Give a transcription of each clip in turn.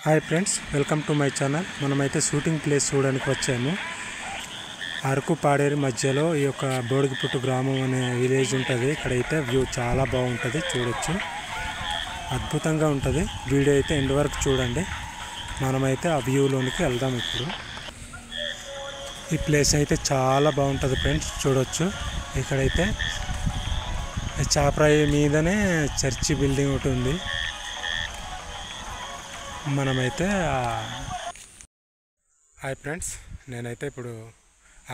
Hi friends, welcome to my channel. మనమైతే shooting place చూడడానికి వచ్చాము. అరకు పాడేరు మధ్యలో ఈ యొక్క బోడిగిపుట్టు గ్రామం అనే విలేజ్ ఉంటుంది. ఇక్కడైతే వ్యూ చాలా బాగుంటుంది, చూడొచ్చు. అద్భుతంగా ఉంటుంది. వీడియో అయితే ఎండ్ వరకు చూడండి. మనమైతే ఆ వ్యూలోనికి వెళ్దాం. ఇప్పుడు ఈ ప్లేస్ అయితే చాలా బాగుంటుంది ఫ్రెండ్స్, చూడొచ్చు. ఇక్కడైతే చాపరాయి మీదనే చర్చి బిల్డింగ్ ఒకటి ఉంది. మనమైతే హాయ్ ఫ్రెండ్స్, నేనైతే ఇప్పుడు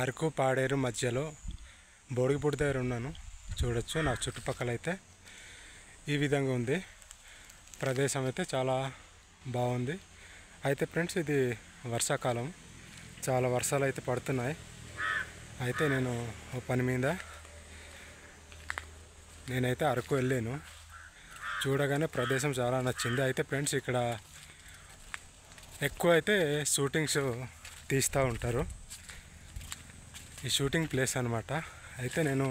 అరకు పాడేరు మధ్యలో బోడిగిపుట్టు దగ్గర ఉన్నాను. చూడొచ్చు, నా చుట్టుపక్కల అయితే ఈ విధంగా ఉంది. ప్రదేశం అయితే చాలా బాగుంది. అయితే ఫ్రెండ్స్, ఇది వర్షాకాలం, చాలా వర్షాలు అయితే పడుతున్నాయి. అయితే నేను పని మీద నేనైతే అరకు వెళ్ళాను. చూడగానే ప్రదేశం చాలా నచ్చింది. అయితే ఫ్రెండ్స్, ఇక్కడ ఎక్కువ అయితే షూటింగ్స్ తీస్తూ ఉంటారు. ఈ షూటింగ్ ప్లేస్ అనమాట. అయితే నేను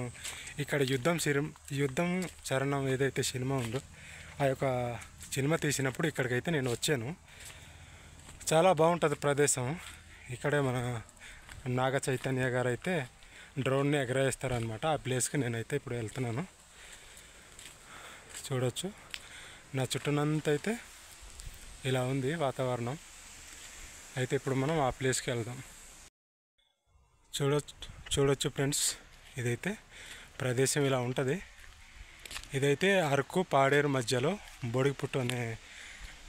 ఇక్కడ యుద్ధం చరణం ఏదైతే సినిమా ఉందో ఆ యొక్క సినిమా తీసినప్పుడు ఇక్కడికైతే నేను వచ్చాను. చాలా బాగుంటుంది ప్రదేశం. ఇక్కడే మన నాగ చైతన్య గారు అయితే డ్రోన్ని ఎగరేస్తారనమాట. ఆ ప్లేస్కి నేనైతే ఇప్పుడు వెళ్తున్నాను. చూడొచ్చు, నా చుట్టూనంతా అయితే ఇలా ఉంది వాతావరణం. అయితే ఇప్పుడు మనం ఆ ప్లేస్కి వెళ్దాం. చూడొచ్చు ఫ్రెండ్స్, ఇదైతే ప్రదేశం ఇలా ఉంటుంది. ఇదైతే అరకు పాడేరు మధ్యలో బోడిగిపుట్టు అనే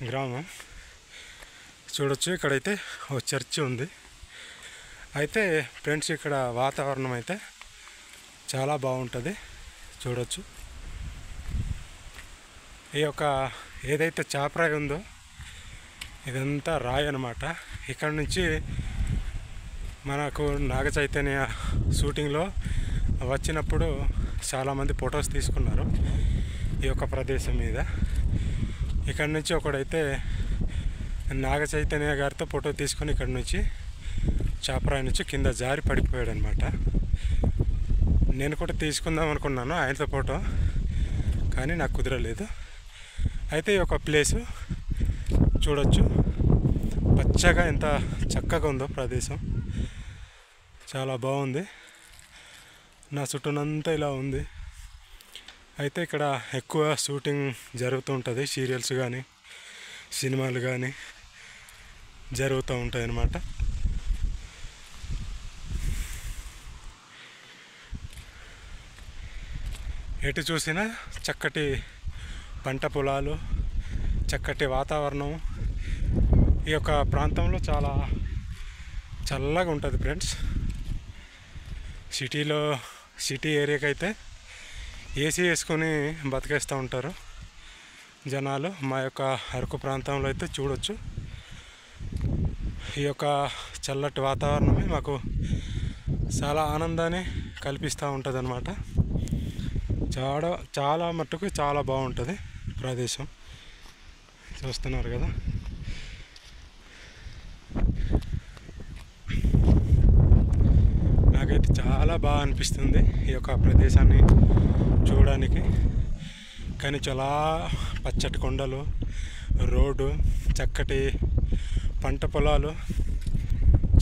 గ్రామం. చూడొచ్చు, ఇక్కడైతే ఓ చర్చి ఉంది. అయితే ఫ్రెండ్స్, ఇక్కడ వాతావరణం అయితే చాలా బాగుంటుంది. చూడొచ్చు, ఈ యొక్క ఏదైతే చాపరాయి ఉందో ఇదంతా రాయి అన్నమాట. ఇక్కడ నుంచి మనకు నాగ చైతన్య షూటింగ్లో వచ్చినప్పుడు చాలామంది ఫొటోస్ తీసుకున్నారు ఈ యొక్క ప్రదేశం మీద. ఇక్కడ నుంచి ఒకడైతే నాగ చైతన్య గారితో ఫోటో తీసుకొని ఇక్కడ నుంచి చాపరాయి నుంచి కింద జారి పడిపోయాడు అనమాట. నేను కూడా తీసుకుందాం అనుకున్నాను ఆయనతో ఫోటో, కానీ నాకు కుదరలేదు. అయితే ఈ యొక్క ప్లేసు చూడొచ్చు, పచ్చగా ఎంత చక్కగా ఉందో ప్రదేశం. చాలా బాగుంది. నా చుట్టూనంతా ఇలా ఉంది. అయితే ఇక్కడ ఎక్కువ షూటింగ్ జరుగుతూ ఉంటుంది. సీరియల్స్ కానీ సినిమాలు కానీ జరుగుతూ ఉంటాయి అన్నమాట. ఎటు చూసినా చక్కటి పంట పొలాలు, చక్కటి వాతావరణం. ఈ యొక్క ప్రాంతంలో చాలా చల్లగా ఉంటుంది ఫ్రెండ్స్. సిటీ ఏరియాకి అయితే ఏసీ వేసుకొని బతికేస్తూ ఉంటారు జనాలు. మా యొక్క అరకు ప్రాంతంలో అయితే చూడొచ్చు, ఈ యొక్క చల్లటి వాతావరణమే మాకు చాలా ఆనందాన్ని కల్పిస్తూ ఉంటుంది అన్నమాట. చాలా మట్టుకు చాలా బాగుంటుంది ప్రదేశం. చూస్తున్నారు కదా. నాకైతే చాలా బాగా అనిపిస్తుంది ఈ యొక్క ప్రదేశాన్ని చూడడానికి. కానీ చాలా పచ్చటి కొండలు, రోడ్డు, చక్కటి పంట పొలాలు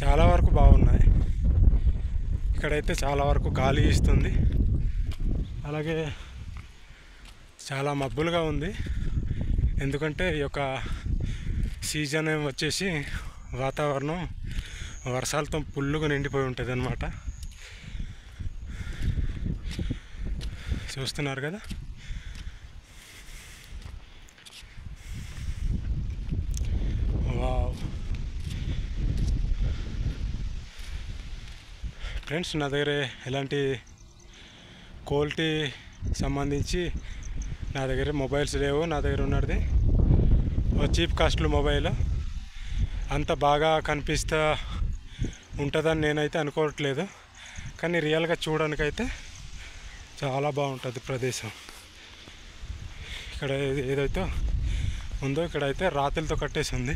చాలా వరకు బాగున్నాయి. ఇక్కడైతే చాలా వరకు గాలి ఇస్తుంది. అలాగే చాలా మబ్బులుగా ఉంది. ఎందుకంటే ఈ యొక్క సీజన్ వచ్చేసి వాతావరణం వర్షాలతో ఫుల్లుగా నిండిపోయి ఉంటుంది అన్నమాట. చూస్తున్నారు కదా. వావ్ ఫ్రెండ్స్, నా దగ్గర ఎలాంటి క్వాలిటీ సంబంధించి నా దగ్గర మొబైల్స్ లేవు. నా దగ్గర ఉన్నది ఓ చీప్ కాస్ట్లో మొబైల్. అంత బాగా కనిపిస్తూ ఉంటుందని నేనైతే అనుకోవట్లేదు, కానీ రియల్గా చూడడానికైతే చాలా బాగుంటుంది ప్రదేశం. ఇక్కడ ఏదైతే ఉందో ఇక్కడైతే రాతిలతో కట్టేసి ఉంది.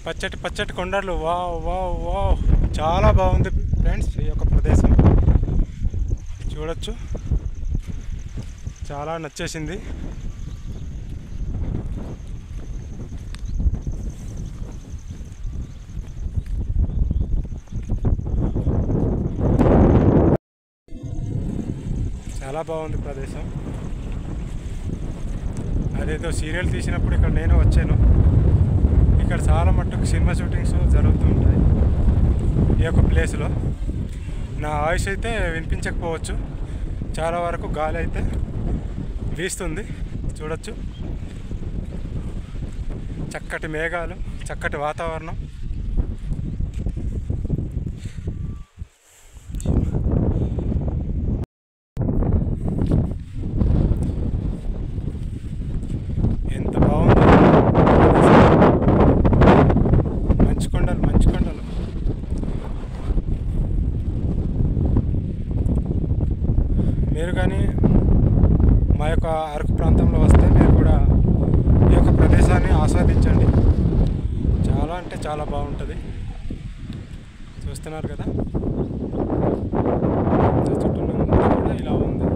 పచ్చటి పచ్చటి కొండలు. వావ్ వావ్ వావ్, చాలా బాగుంది ఫ్రెండ్స్ ఈ యొక్క ప్రదేశం. చూడొచ్చు, చాలా నచ్చేసింది. చాలా బాగుంది ప్రదేశం. అదేదో సీరియల్ తీసినప్పుడు ఇక్కడ నేను వచ్చాను. ఇక్కడ చాలా మట్టుకు సినిమా షూటింగ్స్ జరుగుతూ ఉంటాయి ఈ యొక్క ప్లేస్లో. నా వాయిస్ అయితే వినిపించకపోవచ్చు, చాలా వరకు గాలి అయితే వీస్తుంది. చూడొచ్చు, చక్కటి మేఘాలు, చక్కటి వాతావరణం. ఎంత బాగుంది, మంచు కొండలు మంచు కొండలు. మీరు కానీ మా యొక్క అరకు ప్రాంతంలో వస్తే మీరు కూడా ఈ యొక్క ప్రదేశాన్ని ఆస్వాదించండి. చాలా అంటే చాలా బాగుంటుంది. చూస్తున్నారు కదా, చుట్టూ కూడా ఇలా ఉంది.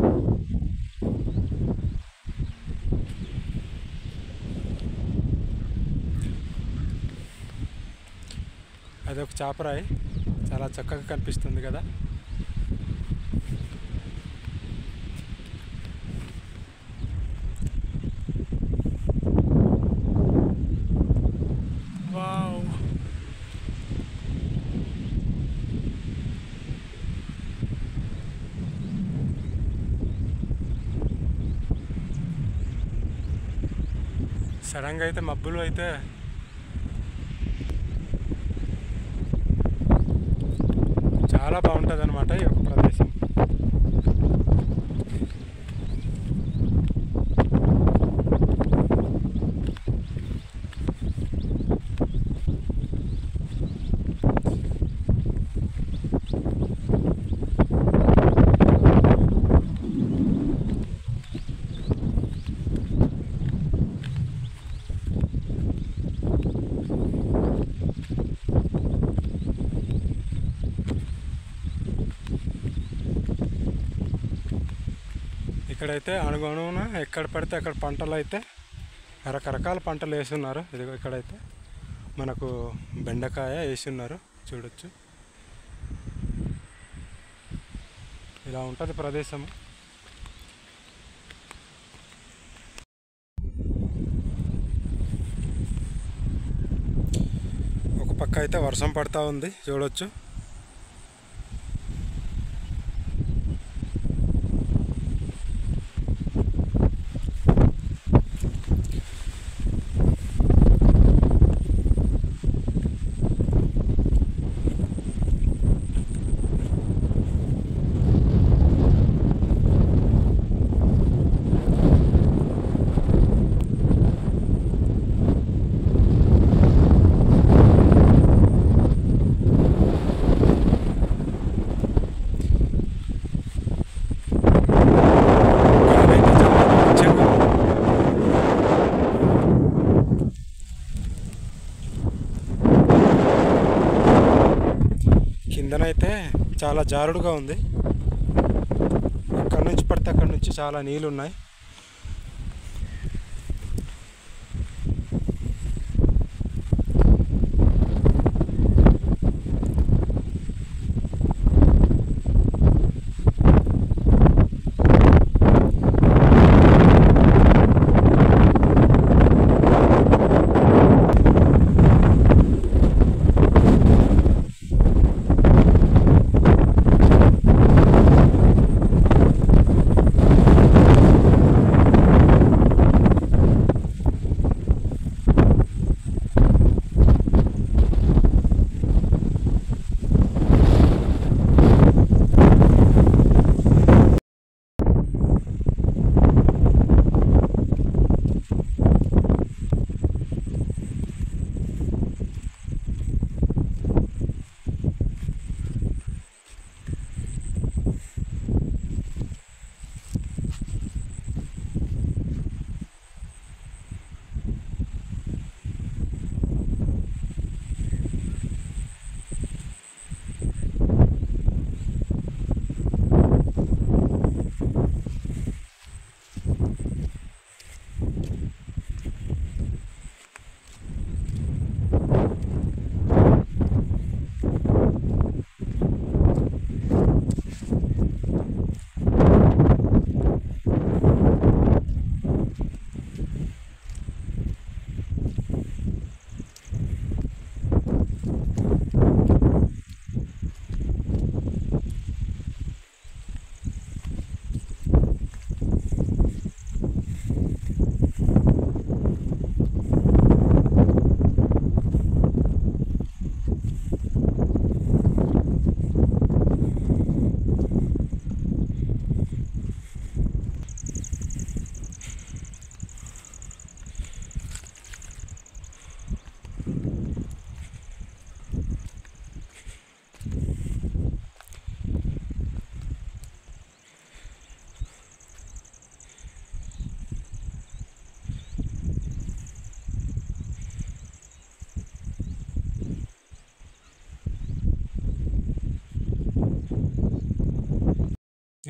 అదొక చాపరాయి, చాలా చక్కగా కనిపిస్తుంది కదా. వావ్, సడన్గా అయితే మబ్బులు అయితే చాలా బాగుంటుంది అన్నమాట ఈ యొక్క ప్రదేశం. ఇక్కడైతే అణుగణువున ఎక్కడ పడితే అక్కడ పంటలు అయితే రకరకాల పంటలు వేస్తున్నారు. ఇదిగో ఇక్కడైతే మనకు బెండకాయ వేస్తున్నారు, చూడొచ్చు. ఇలా ఉంటుంది ప్రదేశం. ఒక పక్క అయితే వర్షం పడతా ఉంది, చూడొచ్చు. కిందనైతే చాలా జారుడుగా ఉంది. అక్కడ నుంచి పడితే అక్కడ నుంచి చాలా నీళ్ళు ఉన్నాయి.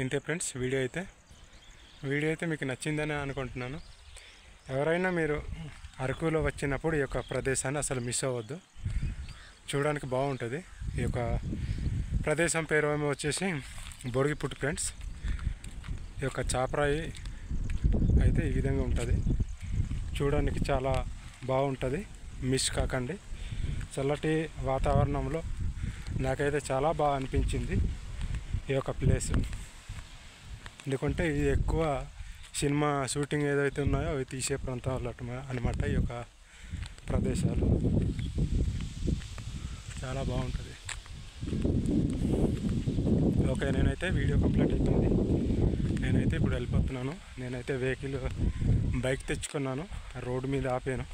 ఇంతే ఫ్రెండ్స్, వీడియో అయితే మీకు నచ్చిందని అనుకుంటున్నాను. ఎవరైనా మీరు అరకులో వచ్చినప్పుడు ఈ యొక్క ప్రదేశాన్ని అసలు మిస్ అవ్వద్దు. చూడడానికి బాగుంటుంది. ఈ యొక్క ప్రదేశం పేరు ఏమో వచ్చేసి బొడిగిపుట్టు ఫ్రెండ్స్. ఈ యొక్క చాపరాయి అయితే ఈ విధంగా ఉంటుంది. చూడడానికి చాలా బాగుంటుంది, మిస్ కాకండి. చల్లటి వాతావరణంలో నాకైతే చాలా బాగా అనిపించింది ఈ యొక్క ప్లేస్. ఎందుకంటే ఇది ఎక్కువ సినిమా షూటింగ్ ఏదైతే ఉన్నాయో అవి తీసే ప్రాంతాలు అనమాట. ఈ యొక్క ప్రదేశాలు చాలా బాగుంటుంది. ఓకే, నేనైతే వీడియో కంప్లీట్ అవుతుంది. నేనైతే ఇప్పుడు వెళ్ళిపోతున్నాను. నేనైతే బైక్ తెచ్చుకున్నాను, రోడ్డు మీద ఆపాను.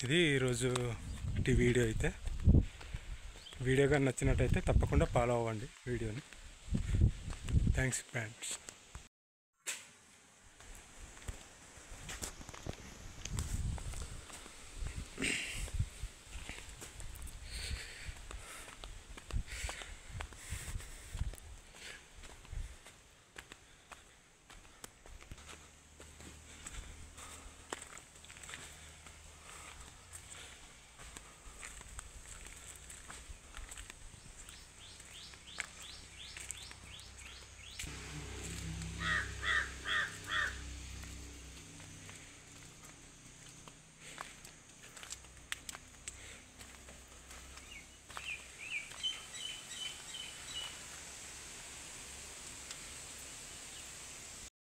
ఇది ఈరోజు వీడియో అయితే. వీడియో కానీ నచ్చినట్టయితే తప్పకుండా ఫాలో అవ్వండి వీడియోని. Thanks friends.